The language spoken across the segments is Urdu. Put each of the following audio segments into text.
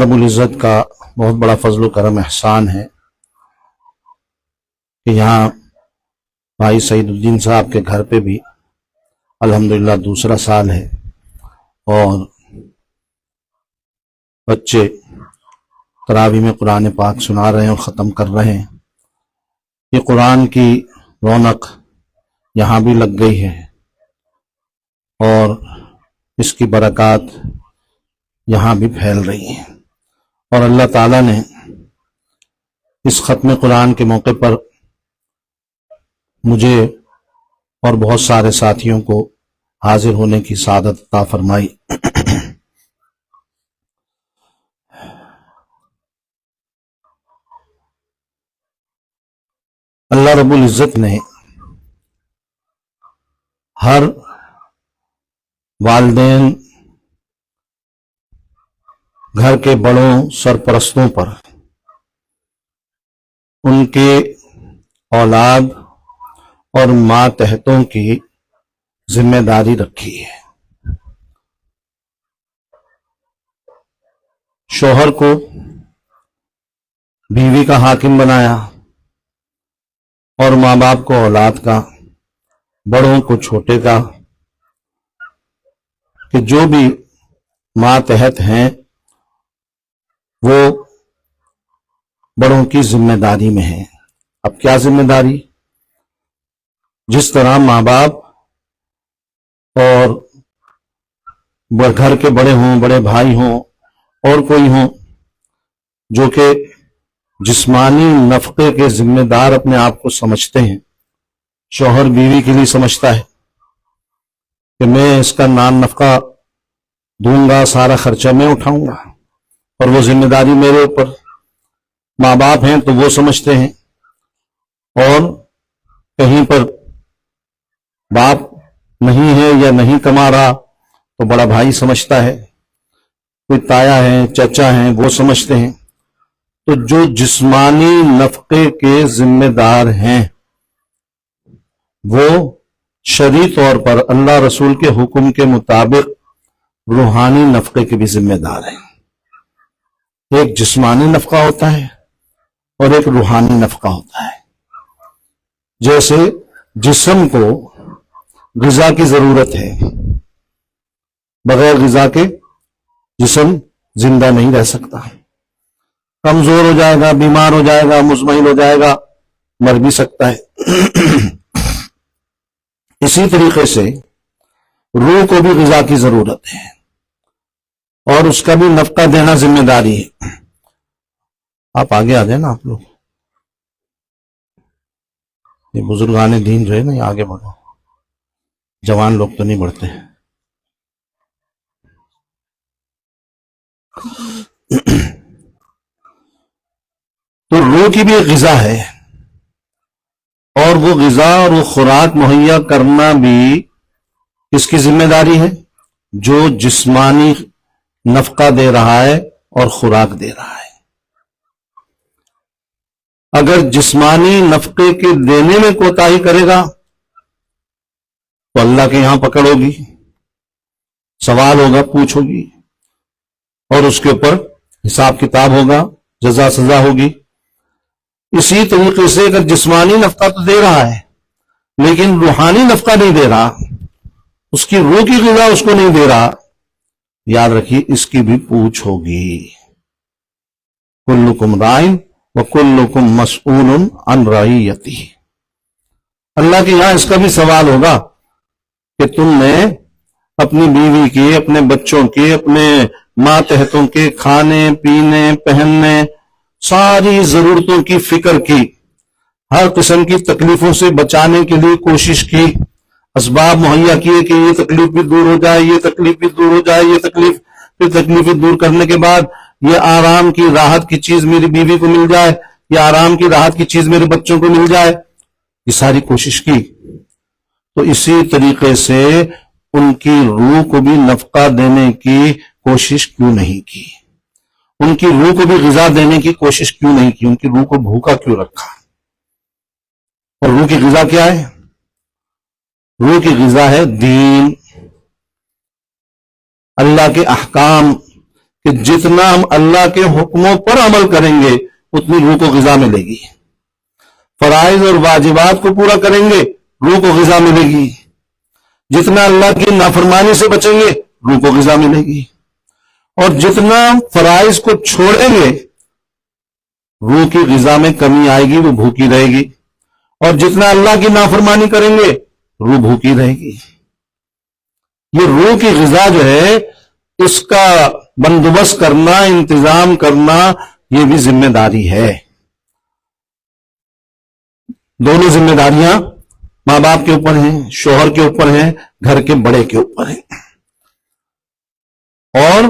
رب العزت کا بہت بڑا فضل و کرم احسان ہے کہ یہاں بھائی سعید الدین صاحب کے گھر پہ بھی الحمدللہ دوسرا سال ہے اور بچے تراویح میں قرآن پاک سنا رہے ہیں اور ختم کر رہے ہیں۔ یہ قرآن کی رونق یہاں بھی لگ گئی ہے اور اس کی برکات یہاں بھی پھیل رہی ہیں، اور اللہ تعالیٰ نے اس ختم قرآن کے موقع پر مجھے اور بہت سارے ساتھیوں کو حاضر ہونے کی سعادت عطا فرمائی۔ اللہ رب العزت نے ہر والدین، گھر کے بڑوں، سرپرستوں پر ان کے اولاد اور ماتحتوں کی ذمہ داری رکھی ہے۔ شوہر کو بیوی کا حاکم بنایا اور ماں باپ کو اولاد کا، بڑوں کو چھوٹے کا، کہ جو بھی ماتحت ہیں وہ بڑوں کی ذمہ داری میں ہیں۔ اب کیا ذمہ داری؟ جس طرح ماں باپ اور گھر کے بڑے ہوں، بڑے بھائی ہوں اور کوئی ہوں جو کہ جسمانی نفقے کے ذمہ دار اپنے آپ کو سمجھتے ہیں، شوہر بیوی کے لیے سمجھتا ہے کہ میں اس کا نان نفقہ دوں گا، سارا خرچہ میں اٹھاؤں گا اور وہ ذمہ داری میرے اوپر۔ ماں باپ ہیں تو وہ سمجھتے ہیں، اور کہیں پر باپ نہیں ہے یا نہیں کما رہا تو بڑا بھائی سمجھتا ہے، کوئی تایا ہے، چچا ہیں، وہ سمجھتے ہیں۔ تو جو جسمانی نفقے کے ذمہ دار ہیں وہ شرعی طور پر اللہ رسول کے حکم کے مطابق روحانی نفقے کے بھی ذمہ دار ہیں۔ ایک جسمانی نفقہ ہوتا ہے اور ایک روحانی نفقہ ہوتا ہے۔ جیسے جسم کو غذا کی ضرورت ہے، بغیر غذا کے جسم زندہ نہیں رہ سکتا، کمزور ہو جائے گا، بیمار ہو جائے گا، مزمحل ہو جائے گا، مر بھی سکتا ہے۔ اسی طریقے سے روح کو بھی غذا کی ضرورت ہے اور اس کا بھی نفقہ دینا ذمہ داری ہے۔ آپ آگے آ جائیں نا، آپ لوگ یہ بزرگان دین جو ہے نا، یہ آگے بڑھو، جوان لوگ تو نہیں بڑھتے۔ تو روح کی بھی ایک غذا ہے، اور وہ غذا اور وہ خوراک مہیا کرنا بھی کس کی ذمہ داری ہے؟ جو جسمانی نفقہ دے رہا ہے اور خوراک دے رہا ہے۔ اگر جسمانی نفقے کے دینے میں کوتاہی کرے گا تو اللہ کے یہاں پکڑ ہوگی، سوال ہوگا، پوچھ ہوگی، اور اس کے اوپر حساب کتاب ہوگا، جزا سزا ہوگی۔ اسی طریقے سے اگر جسمانی نفقہ تو دے رہا ہے لیکن روحانی نفقہ نہیں دے رہا، اس کی روح کی غذا اس کو نہیں دے رہا، یاد رکھیے اس کی بھی پوچھ ہوگی۔ کلکم رائن وکلکم مسئول عن رعیتہ۔ اللہ کے یہاں اس کا بھی سوال ہوگا کہ تم نے اپنی بیوی کی، اپنے بچوں کی، اپنے ماتحتوں کے کھانے پینے پہننے ساری ضرورتوں کی فکر کی، ہر قسم کی تکلیفوں سے بچانے کے لیے کوشش کی، اسباب مہیا کیے کہ یہ تکلیف بھی دور ہو جائے، یہ تکلیف بھی دور ہو جائے، یہ تکلیفیں دور کرنے کے بعد یہ آرام کی راحت کی چیز میری بیوی کو مل جائے، یہ آرام کی راحت کی چیز میرے بچوں کو مل جائے، یہ ساری کوشش کی۔ تو اسی طریقے سے ان کی روح کو بھی نفقہ دینے کی کوشش کیوں نہیں کی؟ ان کی روح کو بھی غذا دینے کی کوشش کیوں نہیں کی؟ ان کی روح کو بھوکا کیوں رکھا؟ اور روح کی غذا کیا ہے؟ روح کی غذا ہے دین، اللہ کے احکام کہ جتنا ہم اللہ کے حکموں پر عمل کریں گے اتنی روح کو غذا ملے گی. فرائض اور واجبات کو پورا کریں گے روح کو غذا ملے گی. جتنا اللہ کی نافرمانی سے بچیں گے روح کو غذا ملے گی. اور جتنا فرائض کو چھوڑیں گے روح کی غذا میں کمی آئے گی, وہ بھوکی رہے گی. اور جتنا اللہ کی نافرمانی کریں گے روح بھوکی رہے گی. یہ روح کی غذا جو ہے اس کا بندوبست کرنا, انتظام کرنا, یہ بھی ذمہ داری ہے. دونوں ذمہ داریاں ماں باپ کے اوپر ہیں, شوہر کے اوپر ہیں, گھر کے بڑے کے اوپر ہیں. اور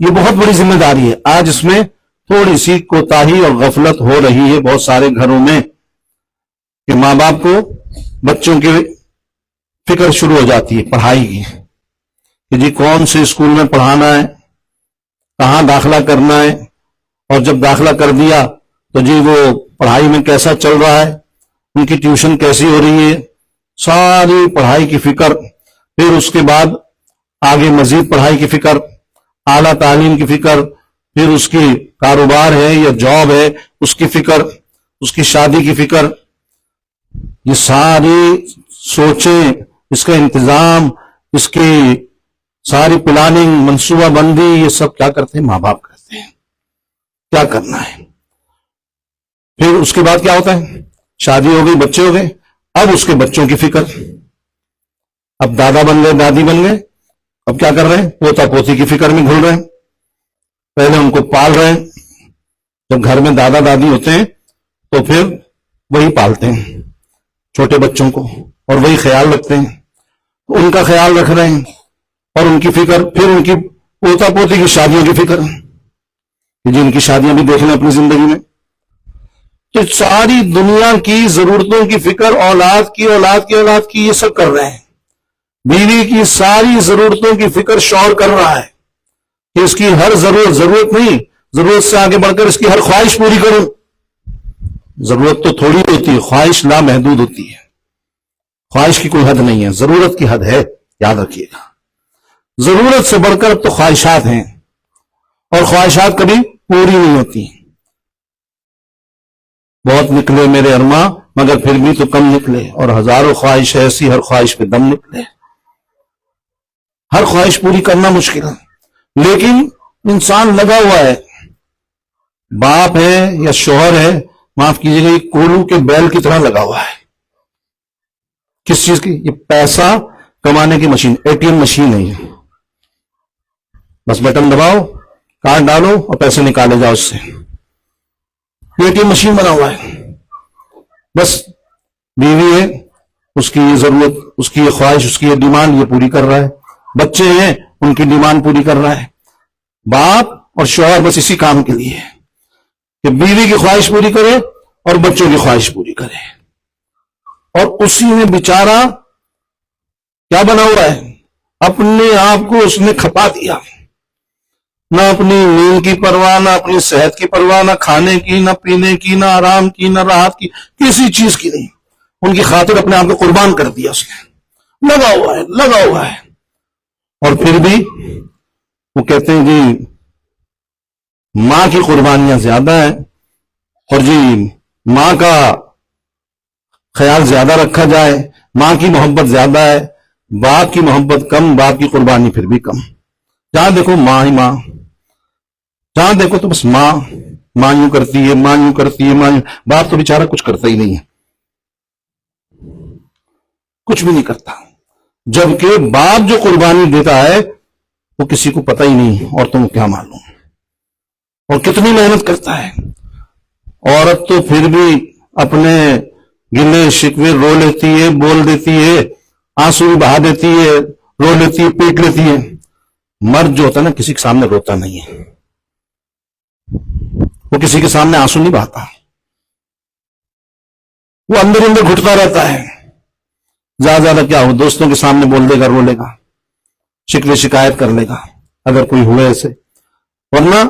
یہ بہت بڑی ذمہ داری ہے. آج اس میں تھوڑی سی کوتاہی اور غفلت ہو رہی ہے بہت سارے گھروں میں کہ ماں باپ کو بچوں کی فکر شروع ہو جاتی ہے پڑھائی کی کہ جی کون سے اسکول میں پڑھانا ہے, کہاں داخلہ کرنا ہے, اور جب داخلہ کر دیا تو جی وہ پڑھائی میں کیسا چل رہا ہے, ان کی ٹیوشن کیسی ہو رہی ہے, ساری پڑھائی کی فکر. پھر اس کے بعد آگے مزید پڑھائی کی فکر, اعلیٰ تعلیم کی فکر, پھر اس کی کاروبار ہے یا جاب ہے اس کی فکر, اس کی شادی کی فکر. یہ ساری سوچیں, اس کا انتظام, اس کی ساری پلاننگ, منصوبہ بندی, یہ سب کیا کرتے ہیں؟ ماں باپ کرتے ہیں. کیا کرنا ہے. پھر اس کے بعد کیا ہوتا ہے؟ شادی ہو گئی, بچے ہو گئے, اب اس کے بچوں کی فکر. اب دادا بن گئے, دادی بن گئے, اب کیا کر رہے ہیں؟ پوتا پوتی کی فکر میں گھل رہے ہیں. پہلے ان کو پال رہے ہیں. جب گھر میں دادا دادی ہوتے ہیں تو پھر وہی پالتے ہیں چھوٹے بچوں کو, اور وہی خیال رکھتے ہیں, ان کا خیال رکھ رہے ہیں. اور ان کی فکر, پھر ان کی پوتا پوتی کی شادیوں کی فکر, جن کی شادیاں بھی دیکھ لیں اپنی زندگی میں. تو ساری دنیا کی ضرورتوں کی فکر, اولاد کی اولاد کی اولاد کی, یہ سب کر رہے ہیں. بیوی کی ساری ضرورتوں کی فکر شوہر کر رہا ہے کہ اس کی ہر ضرورت نہیں, ضرورت سے آگے بڑھ کر اس کی ہر خواہش پوری کروں. ضرورت تو تھوڑی ہوتی ہے, خواہش لامحدود ہوتی ہے. خواہش کی کوئی حد نہیں ہے, ضرورت کی حد ہے, یاد رکھیے گا. ضرورت سے بڑھ کر اب تو خواہشات ہیں, اور خواہشات کبھی پوری نہیں ہوتی. بہت نکلے میرے ارماں مگر پھر بھی تو کم نکلے, اور ہزاروں خواہش ایسی, ہر خواہش پہ دم نکلے. ہر خواہش پوری کرنا مشکل ہے, لیکن انسان لگا ہوا ہے. باپ ہے یا شوہر ہے, معاف کیجیے گا, یہ کولو کے بیل کی طرح لگا ہوا ہے. کس چیز کی؟ یہ پیسہ کمانے کی مشین, ATM مشین ہے یہ. بس بٹن دباؤ, کارڈ ڈالو اور پیسے نکالے جاؤ اس سے. ATM مشین بنا ہوا ہے. بس بیوی ہے, اس کی یہ ضرورت, اس کی یہ خواہش, اس کی یہ ڈیمانڈ, یہ پوری کر رہا ہے. بچے ہیں, ان کی ڈیمانڈ پوری کر رہا ہے. باپ اور شوہر بس اسی کام کے لیے ہے کہ بیوی کی خواہش پوری کرے اور بچوں کی خواہش پوری کرے. اور اسی میں بیچارہ کیا بنا ہوا ہے, اپنے آپ کو اس نے کھپا دیا. نہ اپنی نیند کی پرواہ, نہ اپنی صحت کی پرواہ, نہ کھانے کی, نہ پینے کی, نہ آرام کی, نہ راحت کی, کسی چیز کی نہیں. ان کی خاطر اپنے آپ کو قربان کر دیا اس نے. لگا ہوا ہے. اور پھر بھی وہ کہتے ہیں جی ماں کی قربانیاں زیادہ ہیں, اور جی ماں کا خیال زیادہ رکھا جائے, ماں کی محبت زیادہ ہے, باپ کی محبت کم, باپ کی قربانی پھر بھی کم. جہاں دیکھو ماں ہی ماں, جہاں دیکھو تو بس ماں یوں کرتی ہے, ماں یوں کرتی ہے, ماں یوں. باپ تو بیچارہ کچھ کرتا ہی نہیں ہے, کچھ بھی نہیں کرتا. جبکہ باپ جو قربانی دیتا ہے وہ کسی کو پتہ ہی نہیں, اور تم کیا معلوم, اور کتنی محنت کرتا ہے. عورت تو پھر بھی اپنے گلے شکوے رو لیتی ہے, بول دیتی ہے, آنسو بھی بہا دیتی ہے, رو لیتی ہے, پیٹ لیتی ہے. مرد جو ہوتا ہے نا کسی کے سامنے روتا نہیں ہے, وہ کسی کے سامنے آنسو نہیں بہاتا, وہ اندر اندر گھٹتا رہتا ہے. زیادہ کیا ہو, دوستوں کے سامنے بول دے گا, رو لے گا, شکوے شکایت کر لے گا اگر کوئی ہوئے ایسے. ورنہ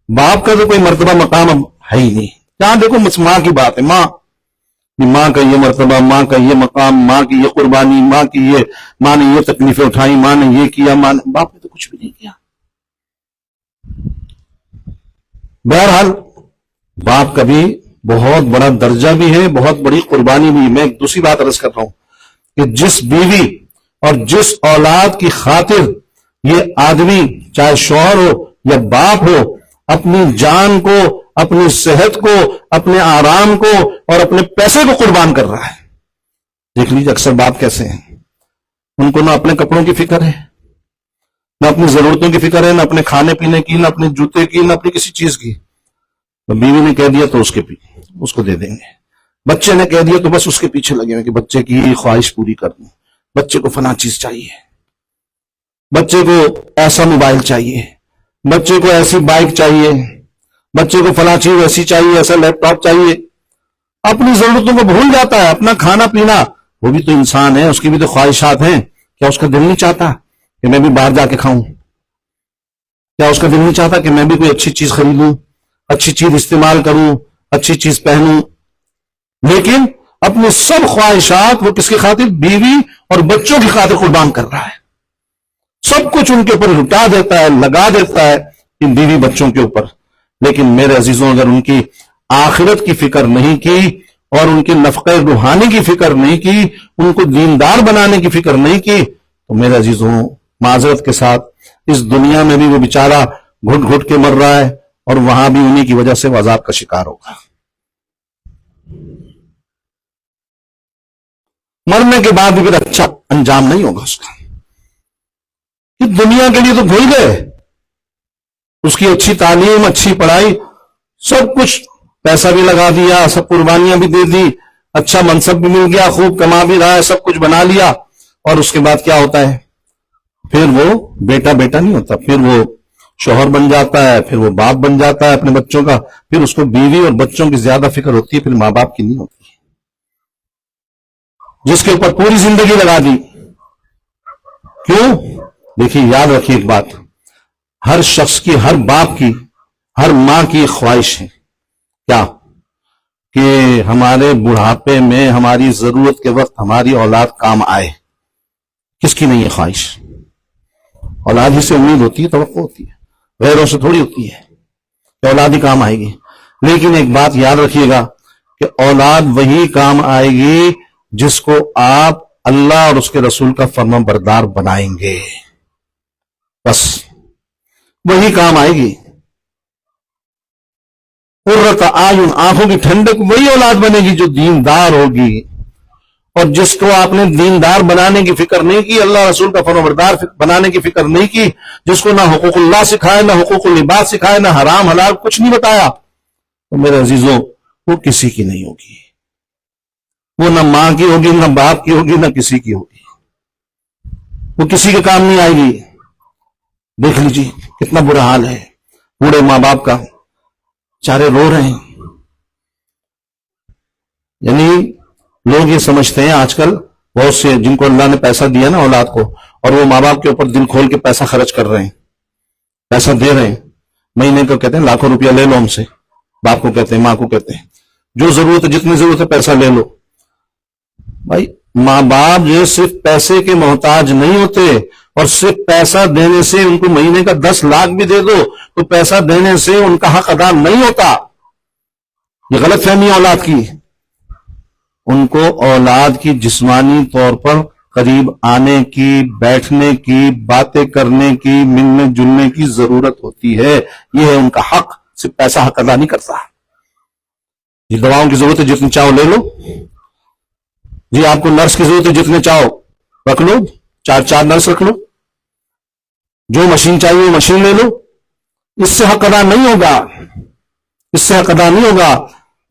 باپ کا تو کوئی مرتبہ مقام اب ہے ہی نہیں. جہاں دیکھو ماں کی بات ہے, ماں کا یہ مرتبہ, ماں کا یہ مقام, ماں کی یہ قربانی, ماں نے یہ تکلیفیں اٹھائی, ماں نے یہ کیا, باپ نے تو کچھ بھی نہیں کیا. بہرحال باپ کا بھی بہت بڑا درجہ بھی ہے، بہت بڑی قربانی بھی ہے۔ میں ایک دوسری بات عرض کر رہا ہوں کہ جس بیوی اور جس اولاد کی خاطر یہ آدمی چاہے شوہر ہو یا باپ ہو اپنی جان کو، اپنی صحت کو، اپنے آرام کو اور اپنے پیسے کو قربان کر رہا ہے، دیکھ لیجیے اکثر باپ کیسے ہیں، ان کو نہ اپنے کپڑوں کی فکر ہے، نہ اپنی ضرورتوں کی فکر ہے، نہ اپنے کھانے پینے کی، نہ اپنے جوتے کی، نہ اپنی کسی چیز کی۔ تو بیوی نے کہہ دیا تو اس کو دے دیں گے، بچے نے کہہ دیا تو بس اس کے پیچھے لگے ہیں کہ بچے کی خواہش پوری کر دوں، بچے کو فلاں چیز چاہیے، بچے کو ایسا موبائل چاہیے، بچے کو ایسی بائک چاہیے، بچے کو فلاں چیز ایسی چاہیے، ایسا لیپ ٹاپ چاہیے، اپنی ضرورتوں کو بھول جاتا ہے، اپنا کھانا پینا، وہ بھی تو انسان ہے، اس کی بھی تو خواہشات ہیں، کیا اس کا دل نہیں چاہتا کہ میں بھی باہر جا کے کھاؤں؟ کیا اس کا دل نہیں چاہتا کہ میں بھی کوئی اچھی چیز خریدوں، اچھی چیز استعمال کروں، اچھی چیز پہنوں؟ لیکن اپنی سب خواہشات وہ کس کی خاطر؟ بیوی اور بچوں کی خاطر قربان کر رہا ہے، سب کچھ ان کے اوپر لٹا دیتا ہے، لگا دیتا ہے ان بیوی بچوں کے اوپر۔ لیکن میرے عزیزوں، اگر ان کی آخرت کی فکر نہیں کی اور ان کے نفقہ روحانی کی فکر نہیں کی، ان کو دیندار بنانے کی فکر نہیں کی، تو میرے عزیزوں معذرت کے ساتھ اس دنیا میں بھی وہ بیچارہ گھٹ گھٹ کے مر رہا ہے اور وہاں بھی انہی کی وجہ سے وہ عذاب کا شکار ہوگا۔ مرنے کے بعد بھی پھر اچھا انجام نہیں ہوگا اس کا، کہ دنیا کے لیے تو بھول گئے، اس کی اچھی تعلیم، اچھی پڑھائی، سب کچھ پیسہ بھی لگا دیا، سب قربانیاں بھی دے دی، اچھا منصب بھی مل گیا، خوب کما بھی رہا ہے، سب کچھ بنا لیا، اور اس کے بعد کیا ہوتا ہے؟ پھر وہ بیٹا نہیں ہوتا، پھر وہ شوہر بن جاتا ہے، پھر وہ باپ بن جاتا ہے اپنے بچوں کا، پھر اس کو بیوی اور بچوں کی زیادہ فکر ہوتی ہے، پھر ماں باپ کی نہیں ہوتی، جس کے اوپر پوری زندگی لگا دی۔ کیوں؟ دیکھیے، یاد رکھیے ایک بات، ہر شخص کی، ہر باپ کی، ہر ماں کی خواہش ہے کیا؟ کہ ہمارے بڑھاپے میں ہماری ضرورت کے وقت ہماری اولاد کام آئے۔ کس کی نہیں ہے خواہش؟ اولاد ہی سے امید ہوتی ہے، توقع ہوتی ہے، غیروں سے تھوڑی ہوتی ہے کہ اولاد ہی کام آئے گی۔ لیکن ایک بات یاد رکھیے گا کہ اولاد وہی کام آئے گی جس کو آپ اللہ اور اس کے رسول کا فرما بردار بنائیں گے، بس وہی کام آئے گی۔ قرۃ اعین، آنکھوں کی ٹھنڈک، وہی اولاد بنے گی جو دیندار ہوگی، اور جس کو آپ نے دیندار بنانے کی فکر نہیں کی، اللہ رسول کا فرما بردار بنانے کی فکر نہیں کی، جس کو نہ حقوق اللہ سکھائے، نہ حقوق العباد سکھائے، نہ حرام حلال کچھ نہیں بتایا، تو میرے عزیزوں وہ کسی کی نہیں ہوگی، وہ نہ ماں کی ہوگی، نہ باپ کی ہوگی، نہ کسی کی ہوگی، وہ کسی کے کام نہیں آئے گی۔ دیکھ لیجیے کتنا برا حال ہے بوڑھے ماں باپ کا، چارے رو رہے ہیں۔ یعنی لوگ یہ سمجھتے ہیں آج کل بہت سے جن کو اللہ نے پیسہ دیا نا اولاد کو، اور وہ ماں باپ کے اوپر دل کھول کے پیسہ خرچ کر رہے ہیں، پیسہ دے رہے ہیں، مہینے کو کہتے ہیں لاکھوں روپیہ لے لو ہم سے، باپ کو کہتے ہیں، ماں کو کہتے ہیں، جو ضرورت ہے جتنی ضرورت ہے پیسہ لے لو۔ بھائی ماں باپ جو صرف پیسے کے محتاج نہیں ہوتے، اور صرف پیسہ دینے سے ان کو مہینے کا 10 لاکھ بھی دے دو تو پیسہ دینے سے ان کا حق ادا نہیں ہوتا، یہ غلط فہمی اولاد کی۔ ان کو اولاد کی جسمانی طور پر قریب آنے کی، بیٹھنے کی، باتیں کرنے کی، ملنے جلنے کی ضرورت ہوتی ہے، یہ ہے ان کا حق، صرف پیسہ حق ادا نہیں کرتا۔ جی دواؤں کی ضرورت ہے جتنی چاہو لے لو، جی آپ کو نرس کی ضرورت ہے جتنے چاہو رکھ لو، 4 نرس رکھ لو، جو مشین چاہیے وہ مشین لے لو، اس سے حق ادا نہیں ہوگا، اس سے حق ادا نہیں ہوگا۔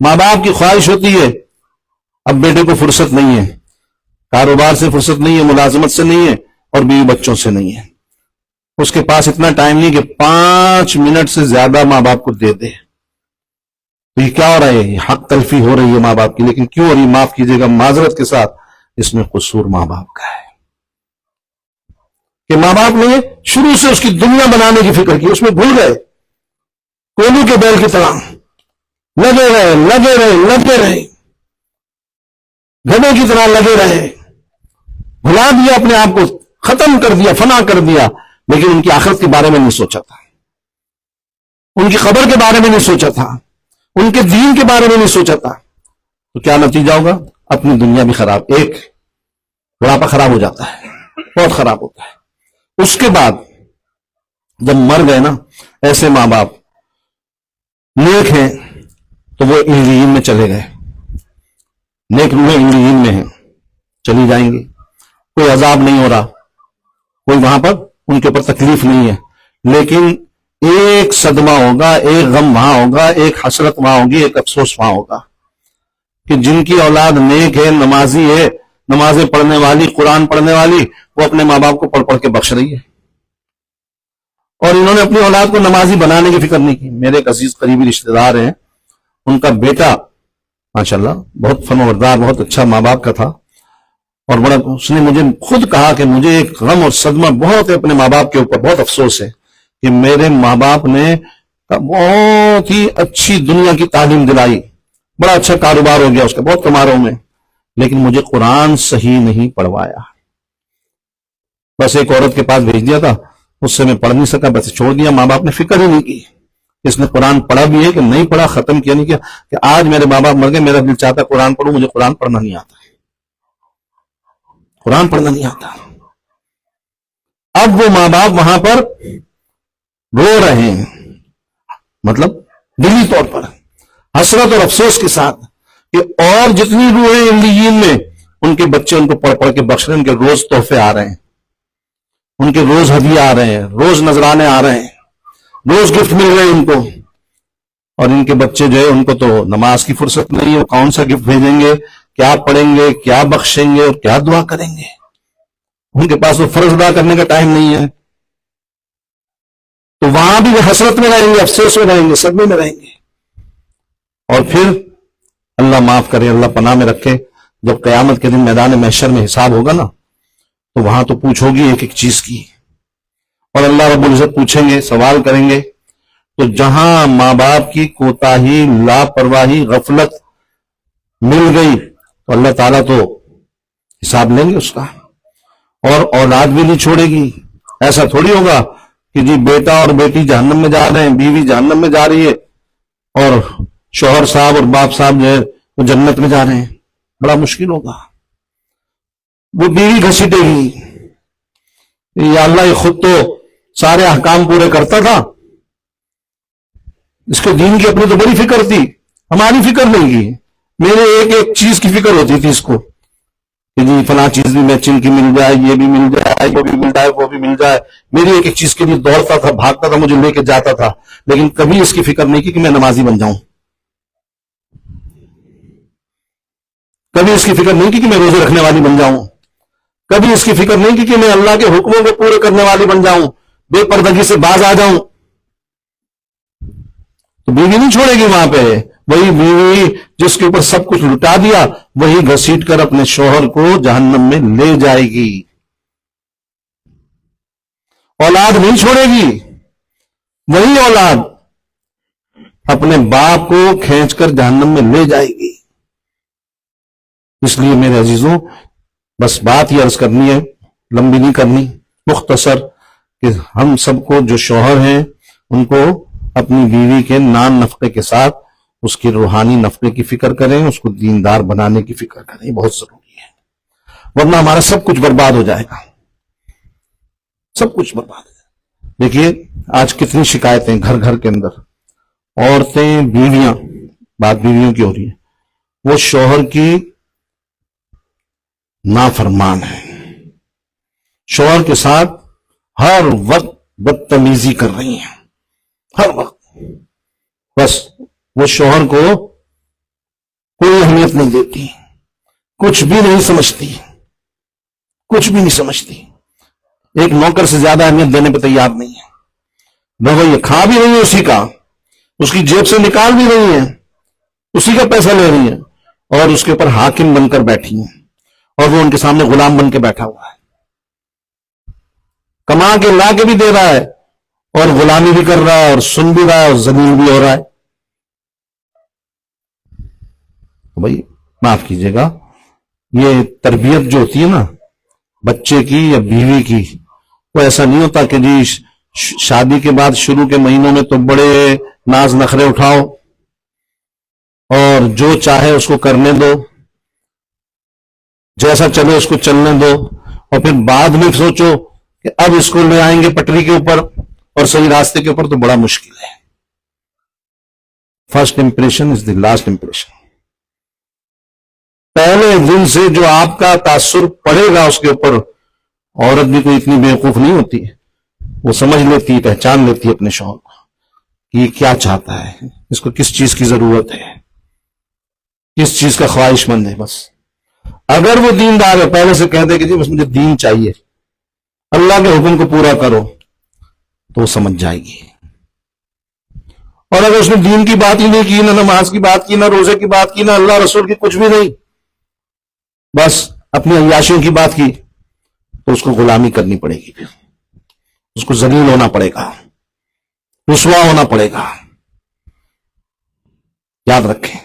ماں باپ کی خواہش ہوتی ہے اب بیٹے کو فرصت نہیں ہے، کاروبار سے فرصت نہیں ہے، ملازمت سے نہیں ہے، اور بیوی بچوں سے نہیں ہے، اس کے پاس اتنا ٹائم نہیں کہ 5 منٹ سے زیادہ ماں باپ کو دے دے۔ تو یہ کیا ہو رہا ہے؟ یہ حق تلفی ہو رہی ہے ماں باپ کی، لیکن کیوں ہو رہی؟ معاف کیجیے گا معذرت کے ساتھ، اس میں قصور ماں باپ کا ہے کہ ماں باپ نے شروع سے اس کی دنیا بنانے کی فکر کی، اس میں بھول گئے، کوہلو کے بیل کی طرح لگے رہے، گھڑے کی طرح لگے رہے، بھلا دیا اپنے آپ کو، ختم کر دیا، فنا کر دیا، لیکن ان کی آخرت کے بارے میں نہیں سوچا تھا۔ ان کی قبر کے بارے میں نہیں سوچا تھا، ان کے دین کے بارے میں نہیں سوچا تھا، تو کیا نتیجہ ہوگا؟ اپنی دنیا بھی خراب، ایک بڑھاپا خراب ہو جاتا ہے، بہت خراب ہوتا ہے۔ اس کے بعد جب مر گئے نا، ایسے ماں باپ نیک ہیں تو وہ علیین میں چلے گئے، نیک روحیں علیین میں ہیں، چلی جائیں گی، کوئی عذاب نہیں ہو رہا، کوئی وہاں پر ان کے اوپر تکلیف نہیں ہے، لیکن ایک صدمہ ہوگا، ایک غم وہاں ہوگا، ایک حسرت وہاں ہوگی، ایک افسوس وہاں ہوگا کہ جن کی اولاد نیک ہے، نمازی ہے، نمازیں پڑھنے والی، قرآن پڑھنے والی، وہ اپنے ماں باپ کو پڑھ پڑھ کے بخش رہی ہے، اور انہوں نے اپنی اولاد کو نمازی بنانے کی فکر نہیں کی۔ میرے ایک عزیز قریبی رشتہ دار ہیں، ان کا بیٹا ماشاءاللہ بہت فرمانبردار، بہت اچھا ماں باپ کا تھا، اور بڑا اس نے مجھے خود کہا کہ مجھے ایک غم اور صدمہ بہت ہے اپنے ماں باپ کے اوپر، بہت افسوس ہے کہ میرے ماں باپ نے بہت ہی اچھی دنیا کی تعلیم دلائی، بڑا اچھا کاروبار ہو گیا اس کا، بہت کما رہا ہوں میں، لیکن مجھے قرآن صحیح نہیں پڑھوایا۔ بس ایک عورت کے پاس بھیج دیا تھا، اس سے میں پڑھ نہیں سکا، بس چھوڑ دیا، ماں باپ نے فکر ہی نہیں کی اس نے قرآن پڑھا بھی ہے کہ نہیں پڑھا، ختم کیا نہیں کیا، کہ آج میرے ماں باپ مر گئے، میرا دل چاہتا ہے قرآن پڑھوں، مجھے قرآن پڑھنا نہیں آتا، قرآن پڑھنا نہیں آتا۔ اب وہ ماں باپ وہاں پر رو رہے ہیں، مطلب دلی طور پر حسرت اور افسوس کے ساتھ کہ اور جتنی روحیں علیین میں، ان کے بچے ان کو پڑھ پڑھ کے بخش رہے ہیں، ان کے روز تحفے آ رہے ہیں، ان کے روز ہدیے آ رہے ہیں، روز نذرانے آ رہے ہیں، روز گفٹ مل رہے ہیں ان کو، اور ان کے بچے جو ہے ان کو تو نماز کی فرصت نہیں ہے، کون سا گفٹ بھیجیں گے، کیا پڑھیں گے، کیا بخشیں گے اور کیا دعا کریں گے، ان کے پاس وہ فرض ادا کرنے کا ٹائم نہیں ہے، تو وہاں بھی وہ حسرت میں رہیں گے، افسوس میں رہیں گے، صدمے میں رہیں گے۔ اور پھر اللہ معاف کرے، اللہ پناہ میں رکھے، جب قیامت کے دن میدان محشر میں حساب ہوگا نا، تو وہاں تو پوچھ ہوگی ایک ایک چیز کی، اور اللہ رب العزت پوچھیں گے، سوال کریں گے، تو جہاں ماں باپ کی کوتاہی، لاپرواہی، غفلت مل گئی تو اللہ تعالیٰ تو حساب لیں گے اس کا، اور اولاد بھی نہیں چھوڑے گی۔ ایسا تھوڑی ہوگا کہ جی بیٹا اور بیٹی جہنم میں جا رہے ہیں، بیوی جہنم میں جا رہی ہے، اور شوہر صاحب اور باپ صاحب جو ہے وہ جنت میں جا رہے ہیں، بڑا مشکل ہوگا۔ وہ بیوی گھسیٹے گی، یا اللہ یہ خود تو سارے احکام پورے کرتا تھا، اس کو دین کی اپنی تو بڑی فکر تھی، ہماری فکر نہیں کی، میرے ایک ایک چیز کی فکر ہوتی تھی اس کو کہ جی فلاں چیز بھی میچنگ کی مل جائے، یہ بھی مل جائے، وہ بھی مل جائے، وہ بھی مل جائے، میری ایک ایک چیز کے لیے دوڑتا تھا، بھاگتا تھا، مجھے لے کے جاتا تھا، لیکن کبھی اس کی فکر نہیں کی کہ میں نمازی بن جاؤں، کبھی اس کی فکر نہیں کی کہ میں روزے رکھنے والی بن جاؤں، کبھی اس کی فکر نہیں کی کہ میں اللہ کے حکموں کو پورے کرنے والی بن جاؤں، بے پردگی سے باز آ جاؤں۔ تو بیوی نہیں چھوڑے گی وہاں پہ، وہی بیوی جس کے اوپر سب کچھ لٹا دیا، وہی گھسیٹ کر اپنے شوہر کو جہنم میں لے جائے گی۔ اولاد نہیں چھوڑے گی، وہی اولاد اپنے باپ کو کھینچ کر جہنم میں لے جائے گی۔ اس لیے میرے عزیزوں، بس بات یہ عرض کرنی ہے، لمبی نہیں کرنی، مختصر، کہ ہم سب کو جو شوہر ہیں ان کو اپنی بیوی کے نان نفقے کے ساتھ اس کی روحانی نفقے کی فکر کریں، اس کو دیندار بنانے کی فکر کریں، یہ بہت ضروری ہے، ورنہ ہمارا سب کچھ برباد ہو جائے گا، سب کچھ برباد ہو جائے گا۔ دیکھیے آج کتنی شکایتیں گھر گھر کے اندر، عورتیں، بیویاں، بات بیویوں کی ہو رہی ہے، وہ شوہر کی نافرمان ہے، شوہر کے ساتھ ہر وقت بدتمیزی کر رہی ہیں، ہر وقت، بس وہ شوہر کو کوئی اہمیت نہیں دیتی، کچھ بھی نہیں سمجھتی، کچھ بھی نہیں سمجھتی، ایک نوکر سے زیادہ اہمیت دینے پہ تیار نہیں ہے، وہ یہ کھا بھی رہی ہے اسی کا، اس کی جیب سے نکال بھی رہی ہیں، اسی کا پیسہ لے رہی ہیں، اور اس کے اوپر حاکم بن کر بیٹھی ہیں، اور وہ ان کے سامنے غلام بن کے بیٹھا ہوا ہے، کما کے لا کے بھی دے رہا ہے، اور غلامی بھی کر رہا ہے، اور سن بھی رہا ہے، اور ذلیل بھی ہو رہا ہے۔ تو بھائی معاف کیجیے گا، یہ تربیت جو ہوتی ہے نا بچے کی یا بیوی کی، وہ ایسا نہیں ہوتا کہ جی شادی کے بعد شروع کے مہینوں میں تو بڑے ناز نخرے اٹھاؤ اور جو چاہے اس کو کرنے دو، جیسا چلے اس کو چلنے دو، اور پھر بعد میں سوچو کہ اب اس کو لے آئیں گے پٹری کے اوپر اور صحیح راستے کے اوپر، تو بڑا مشکل ہے۔ First impression is the last impression. پہلے دن سے جو آپ کا تاثر پڑے گا اس کے اوپر، عورت بھی کوئی اتنی بیوقوف نہیں ہوتی ہے، وہ سمجھ لیتی ہے، پہچان لیتی ہے اپنے شوہر کو کہ یہ کیا چاہتا ہے، اس کو کس چیز کی ضرورت ہے، کس چیز کا خواہش مند ہے۔ بس اگر وہ دیندار ہے، پہلے سے کہہ دے کہ جی بس مجھے دین چاہیے، اللہ کے حکم کو پورا کرو، تو وہ سمجھ جائے گی۔ اور اگر اس نے دین کی بات ہی نہیں کی، نہ نماز کی بات کی، نہ روزے کی بات کی، نہ اللہ رسول کی، کچھ بھی نہیں، بس اپنی عیاشیوں کی بات کی، تو اس کو غلامی کرنی پڑے گی، پھر اس کو ذلیل ہونا پڑے گا، رسوا ہونا پڑے گا۔ یاد رکھیں۔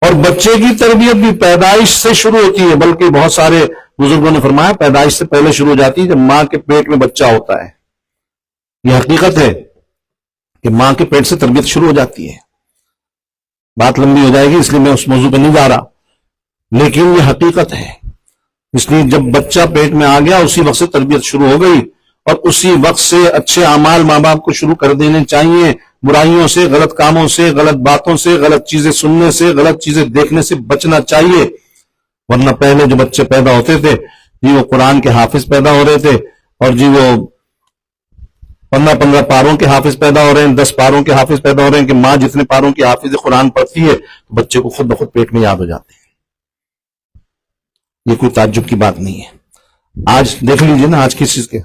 اور بچے کی تربیت بھی پیدائش سے شروع ہوتی ہے، بلکہ بہت سارے بزرگوں نے فرمایا پیدائش سے پہلے شروع ہو جاتی ہے، جب ماں کے پیٹ میں بچہ ہوتا ہے۔ یہ حقیقت ہے کہ ماں کے پیٹ سے تربیت شروع ہو جاتی ہے۔ بات لمبی ہو جائے گی اس لیے میں اس موضوع پہ نہیں جا رہا، لیکن یہ حقیقت ہے۔ اس لیے جب بچہ پیٹ میں آ گیا اسی وقت سے تربیت شروع ہو گئی، اور اسی وقت سے اچھے اعمال ماں باپ کو شروع کر دینے چاہیے، برائیوں سے، غلط کاموں سے، غلط باتوں سے، غلط چیزیں سننے سے، غلط چیزیں دیکھنے سے بچنا چاہیے۔ ورنہ پہلے جو بچے پیدا ہوتے تھے جی وہ قرآن کے حافظ پیدا ہو رہے تھے، اور جی وہ 15 پاروں کے حافظ پیدا ہو رہے ہیں، 10 پاروں کے حافظ پیدا ہو رہے ہیں، کہ ماں جتنے پاروں کی حافظ قرآن پڑھتی ہے تو بچے کو خود بخود پیٹ میں یاد ہو جاتے ہیں۔ یہ کوئی تعجب کی بات نہیں ہے۔ آج دیکھ لیجئے نا، آج کس چیز کے،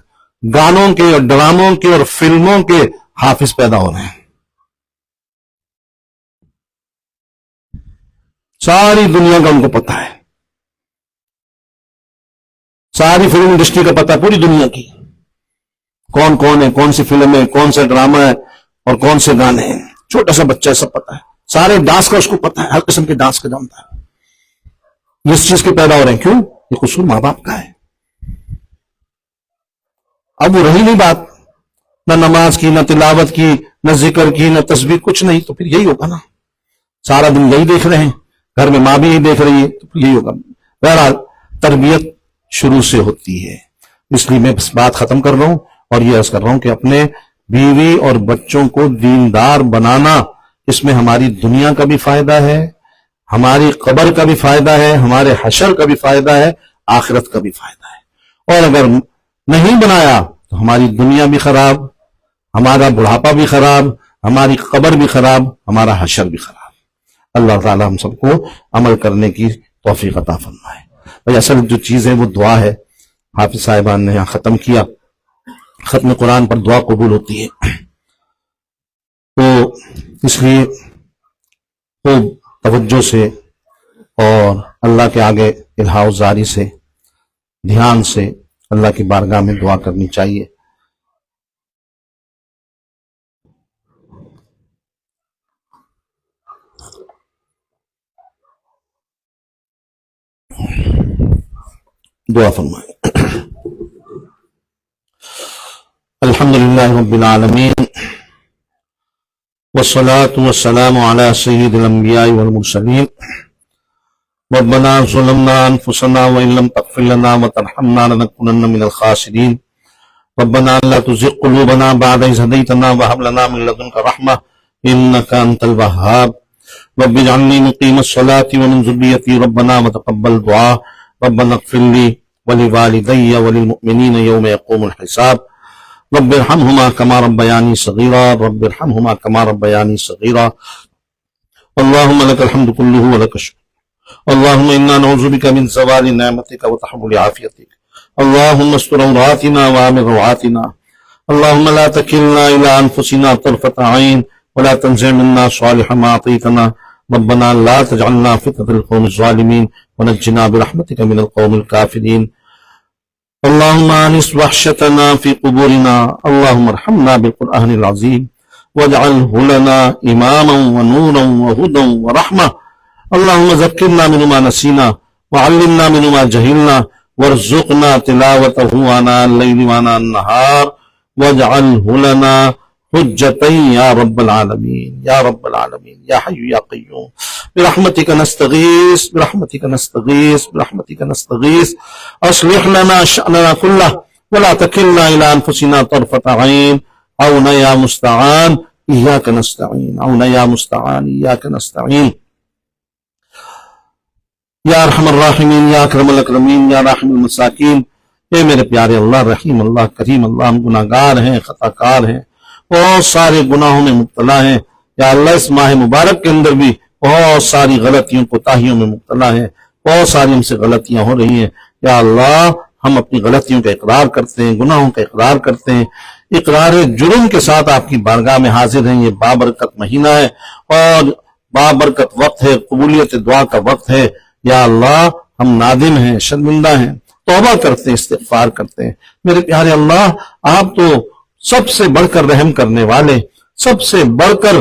گانوں کے اور ڈراموں کے اور فلموں کے حافظ پیدا ہو رہے ہیں۔ ساری دنیا کا ان کو پتہ ہے، ساری فلم انڈسٹری کا پتہ ہے، پوری دنیا کی، کون کون ہے، کون سی فلم ہے، کون سا ڈرامہ ہے، اور کون سے گانے ہیں۔ چھوٹا سا بچہ سب پتہ ہے، سارے ڈانس کا اس کو پتہ ہے، ہر قسم کے ڈانس کا جانتا ہے۔ اس چیز کے پیدا ہو رہے ہیں، کیوں؟ یہ قصور ماں باپ کا ہے۔ اب وہ رہی نہیں بات، نہ نماز کی، نہ تلاوت کی، نہ ذکر کی، نہ تسبیح، کچھ نہیں، تو پھر یہی ہوگا نا۔ سارا دن یہی دیکھ رہے ہیں، گھر میں ماں بھی یہی دیکھ رہی ہے، تو پھر یہی ہوگا۔ بہرحال تربیت شروع سے ہوتی ہے۔ اس لیے میں بس بات ختم کر رہا ہوں اور یہ عرض کر رہا ہوں کہ اپنے بیوی اور بچوں کو دیندار بنانا، اس میں ہماری دنیا کا بھی فائدہ ہے، ہماری قبر کا بھی فائدہ ہے، ہمارے حشر کا بھی فائدہ ہے، آخرت کا بھی فائدہ ہے۔ اور اگر نہیں بنایا تو ہماری دنیا بھی خراب، ہمارا بڑھاپا بھی خراب، ہماری قبر بھی خراب، ہمارا حشر بھی خراب۔ اللہ تعالی ہم سب کو عمل کرنے کی توفیق عطا فرمائے۔ بھئی اصل جو چیز ہے وہ دعا ہے۔ حافظ صاحبان نے یہاں ختم کیا، ختم قرآن پر دعا قبول ہوتی ہے، تو اس لیے خوب توجہ سے اور اللہ کے آگے الہا و زاری سے، دھیان سے اللہ کی بارگاہ میں دعا کرنی چاہیے۔ دعا فرمائیں۔ الحمدللہ رب العالمین، والصلاة والسلام على سید الانبیاء والمرسلین۔ ربنا ظلمنا انفسنا وان لم تغفر لنا وترحمنا لنكونن من الخاسرین۔ ربنا لا تزغ قلوبنا بعد إذ هديتنا وهب لنا من لدنك رحمة إنك أنت الوهاب۔ رب اجعلني مقيم الصلاة ومن ذريتي ربنا وتقبل دعاء۔ ربنا اغفر لي ولوالدي وللمؤمنين يوم يقوم الحساب۔ رب ارحمهما كما ربياني صغيرا، رب ارحمهما كما ربياني صغيرا۔ اللهم لك الحمد كله ولك الشكر، اللهم إنا نعوذ بك من زوال نعمتك وتحول عافيتك، اللهم استر عوراتنا وآمن روعاتنا، اللهم لا تكلنا إلى أنفسنا طرفة عين ولا تنزع منا صالح ما أعطيتنا، ربنا لا تجعلنا فتنة للقوم الظالمين ونجنا برحمتك من القوم الكافرين، اللهم آنس وحشتنا في قبورنا، اللهم ارحمنا بالقرآن العظيم واجعله لنا إماما ونورا وهدى ورحمة، اللهم ذكرنا منه ما نسينا وعلمنا منه ما جهلنا وارزقنا تلاوته آناء الليل وآناء النهار واجعله لنا حجة يا رب العالمين يا رب العالمين يا حي يا قيوم برحمتك نستغيث برحمتك نستغيث برحمتك نستغيث اصلح لنا شأننا كله ولا تكلنا إلى أنفسنا طرفة عين عونا يا مستعان إياك نستعين عونا يا مستعان إياك نستعين یا ارحم الراحمین یا اکرم الاکرمین یا راحم المساکین۔ اے میرے پیارے اللہ، رحیم اللہ، کریم اللہ، ہم گناہ گار ہیں، خطا کار ہیں، بہت سارے گناہوں میں مبتلا ہیں۔ یا اللہ اس ماہ مبارک کے اندر بھی بہت ساری غلطیوں کوتاہیوں میں مبتلا ہیں، بہت ساری ہم سے غلطیاں ہو رہی ہیں۔ یا اللہ ہم اپنی غلطیوں کا اقرار کرتے ہیں، گناہوں کا اقرار کرتے ہیں، اقرار جرم کے ساتھ آپ کی بارگاہ میں حاضر ہیں۔ یہ بابرکت مہینہ ہے اور بابرکت وقت ہے، قبولیت دعا کا وقت ہے۔ یا اللہ ہم نادم ہیں، شرمندہ ہیں، توبہ کرتے ہیں، استغفار کرتے ہیں۔ میرے پیارے اللہ آپ تو سب سے بڑھ کر رحم کرنے والے، سب سے بڑھ کر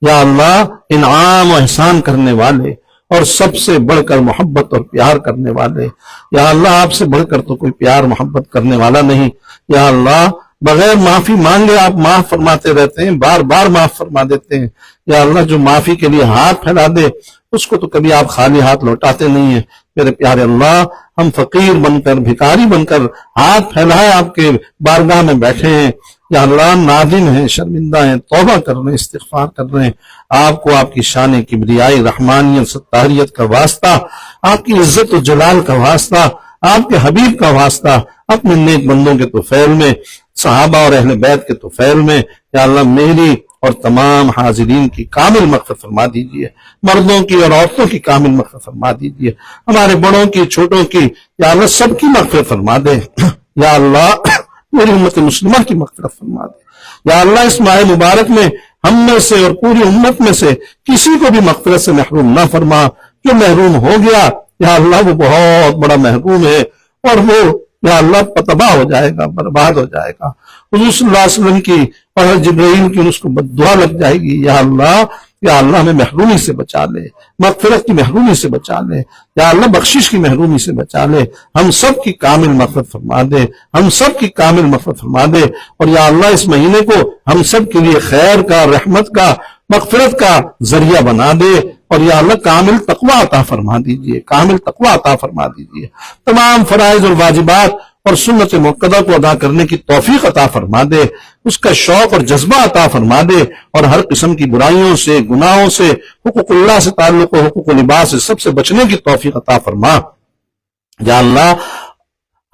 یا اللہ انعام و احسان کرنے والے، اور سب سے بڑھ کر محبت اور پیار کرنے والے۔ یا اللہ آپ سے بڑھ کر تو کوئی پیار محبت کرنے والا نہیں۔ یا اللہ بغیر معافی مانگے آپ معاف فرماتے رہتے ہیں، بار بار معاف فرما دیتے ہیں۔ یا اللہ جو معافی کے لیے ہاتھ پھیلا دے اس کو تو کبھی آپ خالی ہاتھ لوٹاتے نہیں ہیں۔ میرے پیارے اللہ ہم فقیر بن کر، بھکاری بن کر ہاتھ پھیلائے آپ کے بارگاہ میں بیٹھے ہیں۔ یا اللہ نادم ہیں، شرمندہ ہیں، توبہ کر رہے ہیں، استغفار کر رہے ہیں۔ آپ کو آپ کی شان کبریائی، رحمانیت، ستاریت کا واسطہ، آپ کی عزت و جلال کا واسطہ، آپ کے حبیب کا واسطہ، اپنے نیک بندوں کے طفیل میں، صحابہ اور اہل بیت کے طفیل میں یا اللہ میری اور تمام حاضرین کی کامل مغفرت فرما دیجئے، مردوں کی اور عورتوں کی کامل مغفرت فرما دیجئے، ہمارے بڑوں کی، چھوٹوں کی یا اللہ سب کی مغفرت فرما دے۔ یا اللہ میری امت مسلمہ کی مغفرت فرما دے۔ یا اللہ اس ماہ مبارک میں ہم میں سے اور پوری امت میں سے کسی کو بھی مغفرت سے محروم نہ فرما۔ جو محروم ہو گیا یا اللہ وہ بہت بڑا محروم ہے، اور وہ یا اللہ تباہ ہو جائے گا، برباد ہو جائے گا۔ حضور صلی اللہ علیہ وسلم کی اور جبرائیل کی اس کو بددعا لگ جائے گی۔ یا اللہ ہمیں محرومی سے بچا لے، مغفرت کی محرومی سے بچا لے، یا اللہ بخشش کی محرومی سے بچا لے، ہم سب کی کامل مغفرت فرما دے، ہم سب کی کامل مغفرت فرما دے۔ اور یا اللہ اس مہینے کو ہم سب کے لیے خیر کا، رحمت کا، مغفرت کا ذریعہ بنا دے، اور یا اللہ کامل تقوی عطا فرما دیجئے، کامل تقوی عطا فرما دیجئے۔ تمام فرائض اور واجبات اور سنت مؤکدہ کو ادا کرنے کی توفیق عطا فرما دے، اس کا شوق اور جذبہ عطا فرما دے، اور ہر قسم کی برائیوں سے، گناہوں سے، حقوق اللہ سے تعلق و حقوق لباس سے سب سے بچنے کی توفیق عطا فرما۔ یا اللہ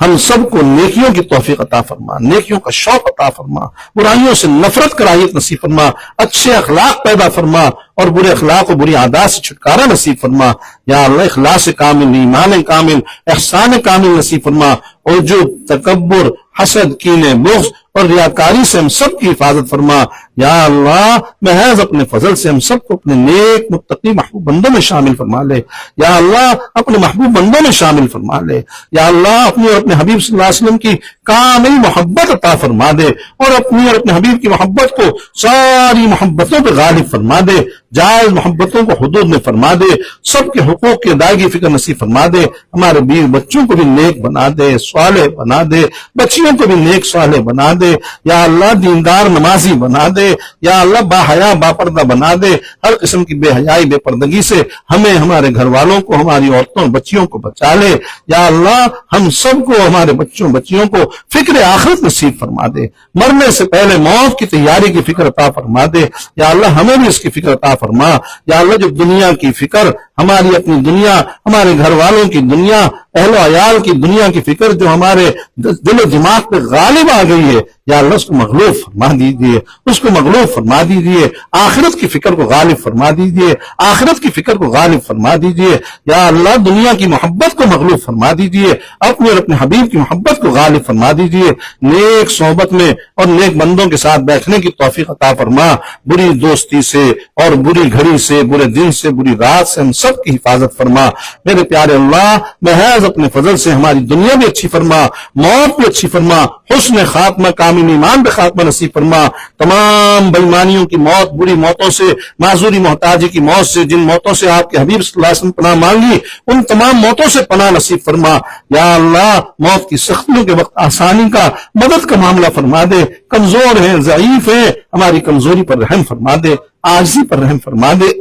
ہم سب کو نیکیوں کی توفیق عطا فرما، نیکیوں کا شوق عطا فرما، برائیوں سے نفرت کرایت نصیب فرما، اچھے اخلاق پیدا فرما، اور برے اخلاق و بری عادات سے چھٹکارا نصیب فرما۔ یا اللہ اخلاص کامل، ایمان کامل، احسان کامل نصیب فرما، اور جو تکبر، حسد، کینے، بغض اور ریاکاری سے ہم سب کی حفاظت فرما۔ یا اللہ محض اپنے فضل سے ہم سب کو اپنے نیک متقی محبوب بندوں میں شامل فرما لے۔ یا اللہ اپنے محبوب بندوں میں شامل فرما لے۔ یا اللہ اپنے اور اپنے حبیب صلی اللہ علیہ وسلم کی کامل محبت عطا فرما دے، اور اپنی اور اپنے حبیب کی محبت کو ساری محبتوں پہ غالب فرما دے، جائز محبتوں کو حدود میں فرما دے، سب کے حقوق کی ادائیگی فکر نصیب فرما دے۔ ہمارے بیوی بچوں کو بھی نیک بنا دے، صالح بنا دے، بچیوں کو بھی نیک صالح بنا دے۔ یا اللہ دیندار نمازی بنا دے، یا اللہ با حیا با پردہ بنا دے، ہر قسم کی بے حیائی، بے پردگی سے ہمیں، ہمارے گھر والوں کو، ہماری عورتوں بچیوں کو بچا لے۔ یا اللہ ہم سب کو، ہمارے بچوں بچیوں کو فکر آخرت نصیب فرما دے، مرنے سے پہلے موت کی تیاری کی فکر عطا فرما دے۔ یا اللہ ہمیں بھی اس کی فکر عطا فرما۔ یا اللہ جو دنیا کی فکر، ہماری اپنی دنیا، ہمارے گھر والوں کی دنیا، اہل و عیال کی دنیا کی فکر جو ہمارے دل و دماغ پہ غالب آ گئی ہے، یا اللہ اس کو مغلوب فرما دیجیے، اس کو مغلوب فرما دیجیے، آخرت کی فکر کو غالب فرما دیجیے، آخرت کی فکر کو غالب فرما دیجیے۔ یا اللہ دنیا کی محبت کو مغلوب فرما دیجیے، اپنے اور اپنے حبیب کی محبت کو غالب فرما دیجیے۔ نیک صحبت میں اور نیک بندوں کے ساتھ بیٹھنے کی توفیق عطا فرما، بری دوستی سے اور بری گھڑی سے، برے دن سے، بری رات سے ہم سب کی حفاظت فرما میرے پیارے اللہ، محض اپنے فضل سے ہماری دنیا بھی اچھی فرما، موت بھی اچھی فرما، حسن خاتمہ کامل ایمان پہ خاتمہ نصیب فرما، تمام بےایمانیوں کی موت، بری موتوں سے، معذوری محتاجی کی موت سے، جن موتوں سے آپ کے حبیب صلی اللہ علیہ وسلم پناہ مانگی ان تمام موتوں سے پناہ نصیب فرما یا اللہ، موت کی سختیوں کے وقت آسانی کا، مدد کا معاملہ فرما دے، کمزور ہیں، ضعیف ہیں، ہماری کمزوری پر رحم فرما دے، عاجزی پر رحم فرما دے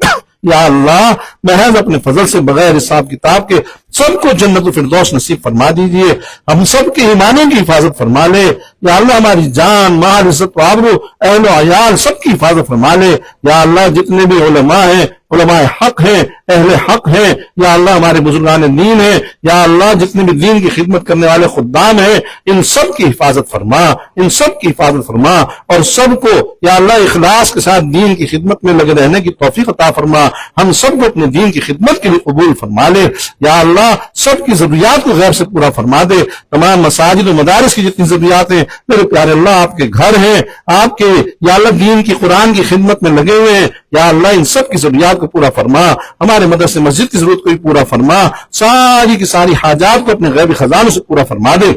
یا اللہ، محض اپنے فضل سے بغیر حساب کتاب کے سب کو جنت الفردوس نصیب فرما دیجیے، ہم سب کے ایمانوں کی حفاظت فرما لے یا اللہ، ہماری جان، مال، عزت و آبرو، اہل و عیال سب کی حفاظت فرما لے یا اللہ، جتنے بھی علماء ہیں، علماء حق ہیں، اہل حق ہیں یا اللہ، ہمارے بزرگان دین ہیں یا اللہ، جتنے بھی دین کی خدمت کرنے والے خدام ہیں ان سب کی حفاظت فرما، ان سب کی حفاظت فرما اور سب کو یا اللہ اخلاص کے ساتھ دین کی خدمت میں لگے رہنے کی توفیق عطا فرما، ہم سب کو اپنے دین کی خدمت کے لیے قبول فرما لے یا اللہ، سب کی ضروریات کو غیر سے پورا فرما دے، تمام مساجد و مدارس کی جتنی ضروریات ہیں میرے پیارے اللہ، آپ کے گھر ہیں، آپ کے یا اللہ دین کی قرآن کی خدمت میں لگے ہوئے ہیں یا اللہ، ان سب کی ضروریات کو پورا فرما، ہمارے مدرسے مسجد کی ضرورت کو بھی پورا فرما، ساری کی ساری حاجات کو اپنے غیبی خزانوں سے پورا فرما دے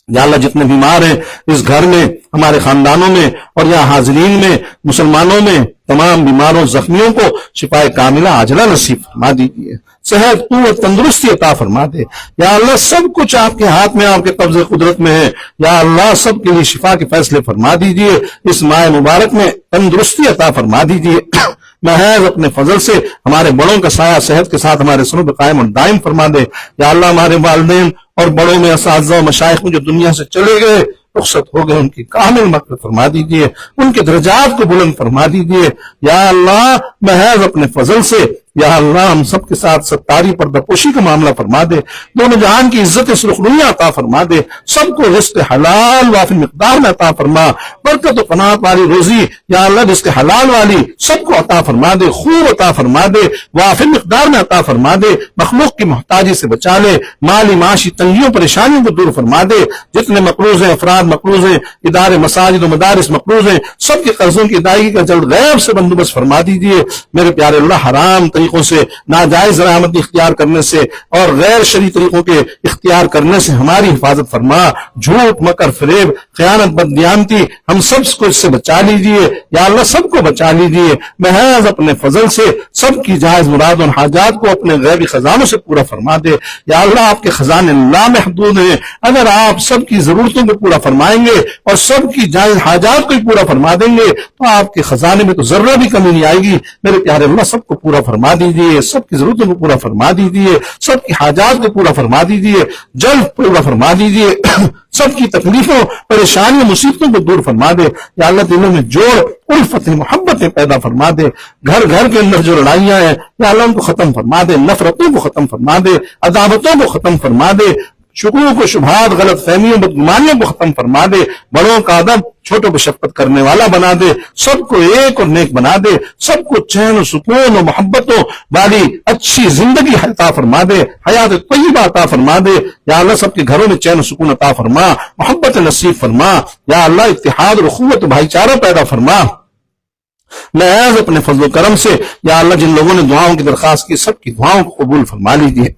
یا اللہ، جتنے بیمار ہیں اس گھر میں، ہمارے خاندانوں میں اور یہاں حاضرین میں، مسلمانوں میں، تمام بیماروں زخمیوں کو شفائے کاملہ عاجلہ نصیب فرما دیجیے، صحت، قوت، تندرستی عطا فرما دے یا اللہ، سب کچھ آپ کے ہاتھ میں، آپ کے قبض قدرت میں ہے یا اللہ، سب کے لیے شفا کے فیصلے فرما دیجیے، اس ماہ مبارک میں تندرستی عطا فرما دیجیے محض اپنے فضل سے ہمارے بڑوں کا سایہ صحت کے ساتھ ہمارے سروں پہ قائم اور دائم فرما دے یا اللہ، ہمارے والدین اور بڑوں میں اساتذہ و مشائخ جو دنیا سے چلے گئے، رخصت ہو گئے، ان کی کامل مغفرت فرما دیجیے، ان کے درجات کو بلند فرما دیجیے یا اللہ، محض اپنے فضل سے یا اللہ، ہم سب کے ساتھ ستاری پردہ پوشی کا معاملہ فرما دے، دونوں جہان کی عزت سرخرویاں عطا فرما دے، سب کو رزق حلال وافر مقدار میں عطا فرما، برکت و قناعت والی روزی یا اللہ رزق حلال والی سب کو عطا فرما دے، خوب عطا فرما دے، وافر مقدار میں عطا فرما دے، مخلوق کی محتاجی سے بچا لے، مالی معاشی تنگیوں پریشانیوں کو دور فرما دے، جتنے مقروض ہیں، افراد مقروض ہیں، ادارے مساجد و مدارس مقروض ہیں، سب کے قرضوں کی ادائیگی کا جلد غیب سے بندوبست فرما دیجیے میرے پیارے اللہ، حرام طریقوں سے، ناجائز درآمدی اختیار کرنے سے اور غیر شرعی طریقوں کے اختیار کرنے سے ہماری حفاظت فرما، جھوٹ، مکر، فریب، خیانت، بددیانتی، ہم سب کو اس سے بچا لیجیے یا اللہ، سب کو بچا لیجیے، محض اپنے فضل سے سب کی جائز مراد اور حاجات کو اپنے غیبی خزانوں سے پورا فرما دے یا اللہ، آپ کے خزانے لامحدود ہیں، اگر آپ سب کی ضرورتوں کو پورا فرمائیں گے اور سب کی جائز حاجات کو پورا فرما دیں گے تو آپ کے خزانے میں تو ذرہ بھی کمی نہیں آئے گی میرے پیارے اللہ، سب کو پورا فرما دیجیے، سب کی ضرورتوں کو پورا فرما دیجیے، سب کی حاجات کو پورا فرما دیجیے، جلد پورا فرما دیجیے، سب کی تکلیفوں، پریشانیوں، مصیبتوں کو دور فرما دے یا اللہ، دلوں میں جوڑ، الفت، محبتیں پیدا فرما دے، گھر گھر کے اندر جو لڑائیاں ہیں یا اللہ ان کو ختم فرما دے، نفرتوں کو ختم فرما دے، عداوتوں کو ختم فرما دے، شکوک و شبہات، غلط فہمیوں، بدگمانیوں کو ختم فرما دے، بڑوں کا ادب چھوٹوں کو شفقت کرنے والا بنا دے، سب کو ایک اور نیک بنا دے، سب کو چین و سکون و محبتوں والی اچھی زندگی عطا فرما دے، حیات طیبہ عطا فرما دے یا اللہ، سب کے گھروں میں چین و سکون عطا فرما، محبت نصیب فرما یا اللہ، اتحاد اور اخوت و بھائی چارہ پیدا فرما، محض اپنے فضل و کرم سے یا اللہ، جن لوگوں نے دعاؤں کی درخواست کی سب کی دعاؤں کو قبول فرما لیجیے،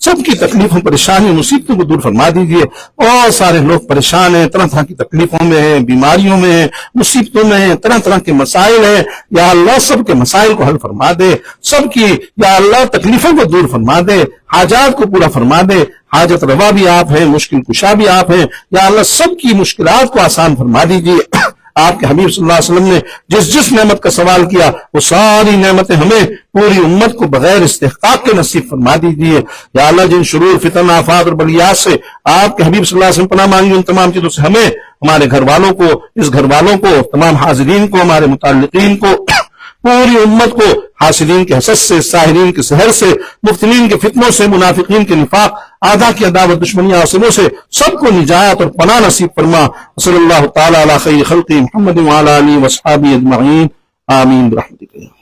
سب کی تکلیفوں، پریشانیوں، مصیبتوں کو دور فرما دیجیے، اور سارے لوگ پریشان ہیں، طرح طرح کی تکلیفوں میں ہیں، بیماریوں میں ہیں، مصیبتوں میں ہیں، طرح طرح کے مسائل ہیں یا اللہ، سب کے مسائل کو حل فرما دے، سب کی یا اللہ تکلیفوں کو دور فرما دے، حاجات کو پورا فرما دے، حاجت روا بھی آپ ہیں، مشکل کشا بھی آپ ہیں یا اللہ، سب کی مشکلات کو آسان فرما دیجیے، آپ کے حبیب صلی اللہ علیہ وسلم نے جس جس نعمت کا سوال کیا وہ ساری نعمتیں ہمیں پوری امت کو بغیر استحقاق کے نصیب فرما دیجیے یا اللہ، جن شرور، فتن، آفات اور بلیات سے آپ کے حبیب صلی اللہ علیہ وسلم پناہ مانگی، ان تمام چیزوں سے ہمیں، ہمارے گھر والوں کو، اس گھر والوں کو، تمام حاضرین کو، ہمارے متعلقین کو، پوری امت کو حاسدین کے حسد سے، ساحرین کے سحر سے، مفتنین کے فتنوں سے، منافقین کے نفاق، اعداء کی عداوت، دشمنی، عاصموں سے سب کو نجات اور پناہ نصیب فرما، صلی اللہ تعالی علی خیر خلقہ محمد وعلی آلہ وصحبہ اجمعین، آمین برحمتک۔